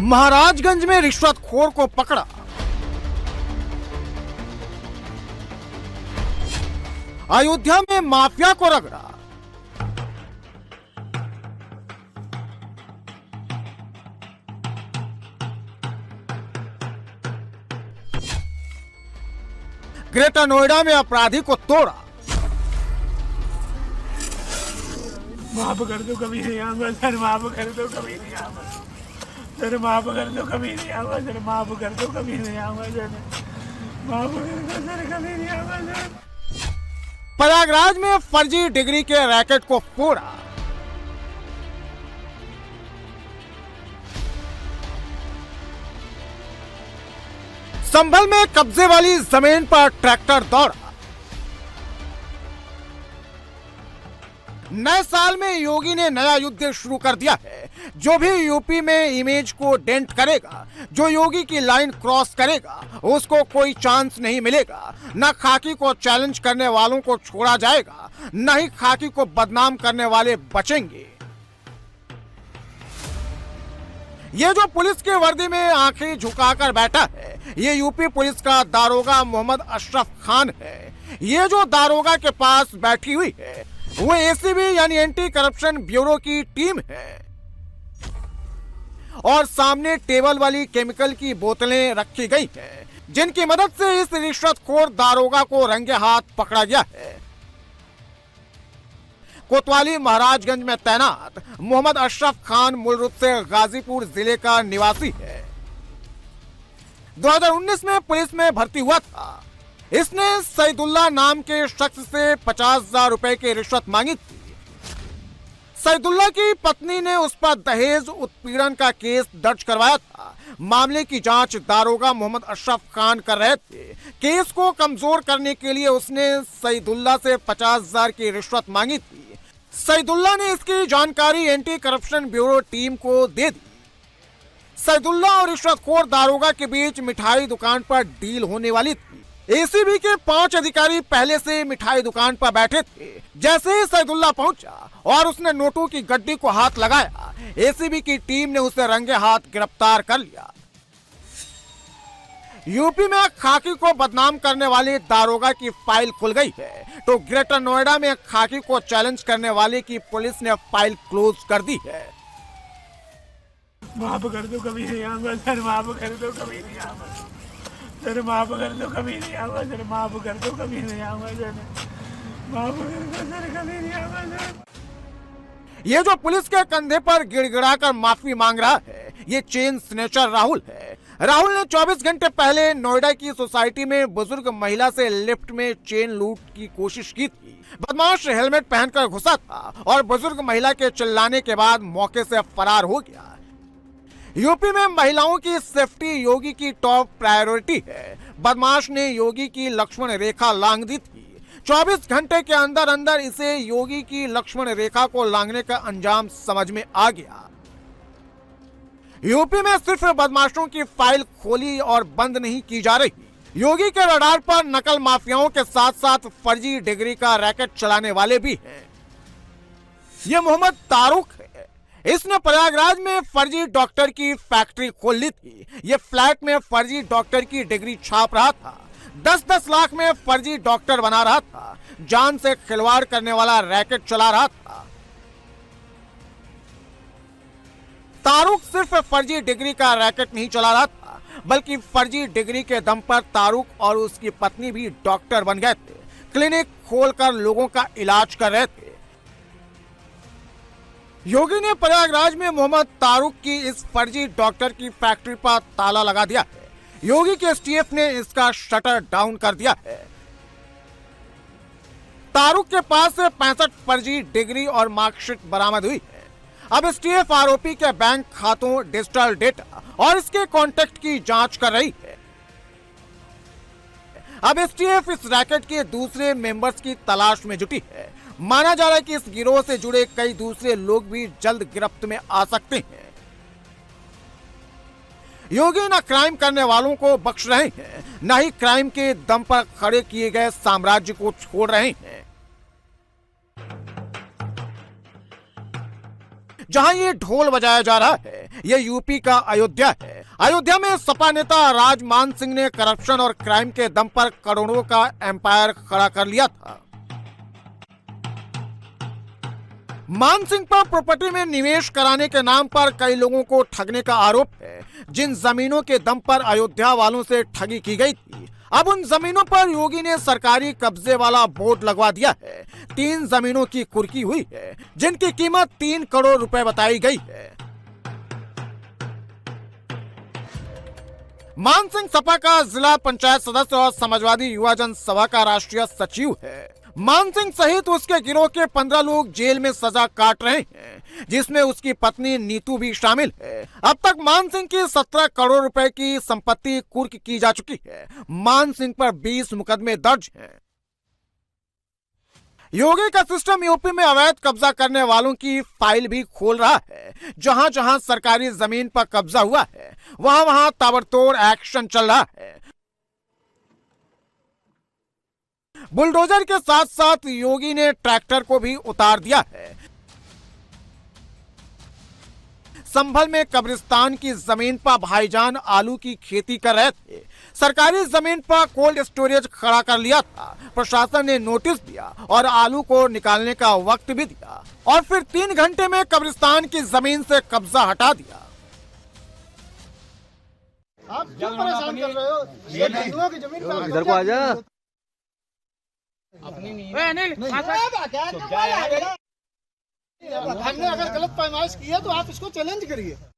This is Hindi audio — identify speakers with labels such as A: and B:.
A: महाराजगंज में रिश्वतखोर को पकड़ा। अयोध्या में माफिया को रगड़ा। ग्रेटर नोएडा में अपराधी को तोड़ा।
B: माफ कर दो, कभी नहीं आऊंगा सर, माफ कर दो, कभी नहीं आऊंगा सर, माफ कर दो, कभी नहीं आऊंगा सर, माफ कर दो, कभी नहीं आऊंगा सर, माफ कर दो सर, कभी नहीं आऊंगा सर।
A: प्रयागराज में फर्जी डिग्री के रैकेट को फोड़ा। संभल में कब्जे वाली जमीन पर ट्रैक्टर दौड़ा। नए साल में योगी ने नया युद्ध शुरू कर दिया है। जो भी यूपी में इमेज को डेंट करेगा, जो योगी की लाइन क्रॉस करेगा, उसको कोई चांस नहीं मिलेगा। न खाकी को चैलेंज करने वालों को छोड़ा जाएगा, न ही खाकी को बदनाम करने वाले बचेंगे। ये जो पुलिस के वर्दी में आंखें झुकाकर बैठा है, ये यूपी पुलिस का दारोगा मोहम्मद अशरफ खान है। ये जो दारोगा के पास बैठी हुई है, वो एसीबी यानी एंटी करप्शन ब्यूरो की टीम है। और सामने टेबल वाली केमिकल की बोतलें रखी गई हैं, जिनकी मदद से इस रिश्वतखोर दारोगा को रंगे हाथ पकड़ा गया है। कोतवाली महाराजगंज में तैनात मोहम्मद अशरफ खान मूल रूप से गाजीपुर जिले का निवासी है। 2019 में पुलिस में भर्ती हुआ था। इसने सईदुल्ला नाम के शख्स से 50,000 रुपए की रिश्वत मांगी थी। सईदुल्ला की पत्नी ने उस पर दहेज उत्पीड़न का केस दर्ज करवाया था। मामले की जांच दारोगा मोहम्मद अशरफ खान कर रहे थे। केस को कमजोर करने के लिए उसने सईदुल्ला से 50,000 की रिश्वत मांगी थी। सईदुल्ला ने इसकी जानकारी एंटी करप्शन ब्यूरो टीम को दे दी। सईदुल्ला और रिश्वतखोर दारोगा के बीच मिठाई दुकान पर डील होने वाली थी। एसीबी के 5 अधिकारी पहले से मिठाई दुकान पर बैठे थे। जैसे ही सईदुल्ला पहुंचा और उसने नोटों की गड्डी को हाथ लगाया, एसीबी की टीम ने उसे रंगे हाथ गिरफ्तार कर लिया। यूपी में खाकी को बदनाम करने वाले दारोगा की फाइल खुल गई है, तो ग्रेटर नोएडा में खाकी को चैलेंज करने वाले की पुलिस ने फाइल क्लोज कर दी है।
B: माफ कर दो, कभी नहीं आऊंगा सर, माफ कर दो, कभी नहीं आऊंगा सर, माफ कर दो, कभी नहीं आऊंगा सर, माफ कर दो, कभी नहीं आऊंगा सर, माफ कर दो सर, कभी नहीं आऊंगा सर।
A: ये जो पुलिस के कंधे पर गिड़गिड़ाकर माफी मांग रहा है, ये चेन स्नेचर राहुल है। राहुल ने 24 घंटे पहले नोएडा की सोसाइटी में बुजुर्ग महिला से लिफ्ट में चेन लूट की कोशिश की थी। बदमाश हेलमेट पहनकर घुसा था और बुजुर्ग महिला के चिल्लाने के बाद मौके से फरार हो गया। यूपी में महिलाओं की सेफ्टी योगी की टॉप प्रायोरिटी है। बदमाश ने योगी की लक्ष्मण रेखा लांघ दी थी। 24 घंटे के अंदर अंदर इसे योगी की लक्ष्मण रेखा को लांघने का अंजाम समझ में आ गया। यूपी में सिर्फ बदमाशों की फाइल खोली और बंद नहीं की जा रही। योगी के रडार पर नकल माफियाओं के साथ साथ फर्जी डिग्री का रैकेट चलाने वाले भी हैं। ये मोहम्मद तारुक है। इसने प्रयागराज में फर्जी डॉक्टर की फैक्ट्री खोल ली थी। ये फ्लैट में फर्जी डॉक्टर की डिग्री छाप रहा था। 10-10 लाख में फर्जी डॉक्टर बना रहा था। जान से खिलवाड़ करने वाला रैकेट चला रहा था। तारुक सिर्फ फर्जी डिग्री का रैकेट नहीं चला रहा था, बल्कि फर्जी डिग्री के दम पर तारुक और उसकी पत्नी भी डॉक्टर बन गए थे। क्लिनिक खोलकर लोगों का इलाज कर रहे थे। योगी ने प्रयागराज में मोहम्मद तारुक की इस फर्जी डॉक्टर की फैक्ट्री पर ताला लगा दिया है। योगी के एसटीएफ ने इसका शटर डाउन कर दिया है। तारुक के पास से 65 फर्जी डिग्री और मार्कशीट बरामद हुई है। अब एसटीएफ आरोपी के बैंक खातों, डिजिटल डेटा और इसके कॉन्टैक्ट की जांच कर रही है। अब एसटीएफ इस रैकेट के दूसरे मेंबर्स की तलाश में जुटी है। माना जा रहा है कि इस गिरोह से जुड़े कई दूसरे लोग भी जल्द गिरफ्त में आ सकते हैं। योगी न क्राइम करने वालों को बख्श रहे हैं, न ही क्राइम के दम पर खड़े किए गए साम्राज्य को छोड़ रहे हैं। जहां ये ढोल बजाया जा रहा है, ये यूपी का अयोध्या है। अयोध्या में सपा नेता राज मान सिंह ने करप्शन और क्राइम के दम पर करोड़ों का एम्पायर खड़ा कर लिया था। मान सिंह पर प्रॉपर्टी में निवेश कराने के नाम पर कई लोगों को ठगने का आरोप है। जिन जमीनों के दम पर अयोध्या वालों से ठगी की गई थी, अब उन जमीनों पर योगी ने सरकारी कब्जे वाला बोर्ड लगवा दिया है। 3 जमीनों की कुर्की हुई है, जिनकी कीमत 3 करोड़ रुपए बताई गई है। मान सिंह सपा का जिला पंचायत सदस्य और समाजवादी युवा जन सभा का राष्ट्रीय सचिव है। मान सिंह सहित उसके गिरोह के 15 लोग जेल में सजा काट रहे हैं, जिसमें उसकी पत्नी नीतू भी शामिल है। अब तक मान सिंह की 17 करोड़ रुपए की संपत्ति कुर्क की जा चुकी है। मान सिंह पर 20 मुकदमे दर्ज हैं। योगी का सिस्टम यूपी में अवैध कब्जा करने वालों की फाइल भी खोल रहा है। जहां जहां सरकारी जमीन पर कब्जा हुआ है, वहां वहां ताबड़तोड़ एक्शन चल रहा है। बुलडोजर के साथ साथ योगी ने ट्रैक्टर को भी उतार दिया है। संभल में कब्रिस्तान की जमीन पर भाईजान आलू की खेती कर रहे थे। सरकारी जमीन पर कोल्ड स्टोरेज खड़ा कर लिया था। प्रशासन ने नोटिस दिया और आलू को निकालने का वक्त भी दिया और फिर 3 घंटे में कब्रिस्तान की जमीन से कब्जा हटा दिया।
C: आप क्यों परेशान कर रहे हो? ये हिंदुओं की जमीन पर
D: इधर को आ जा।
C: हमने अगर गलत पैमाइश की है तो आप इसको चैलेंज करिए।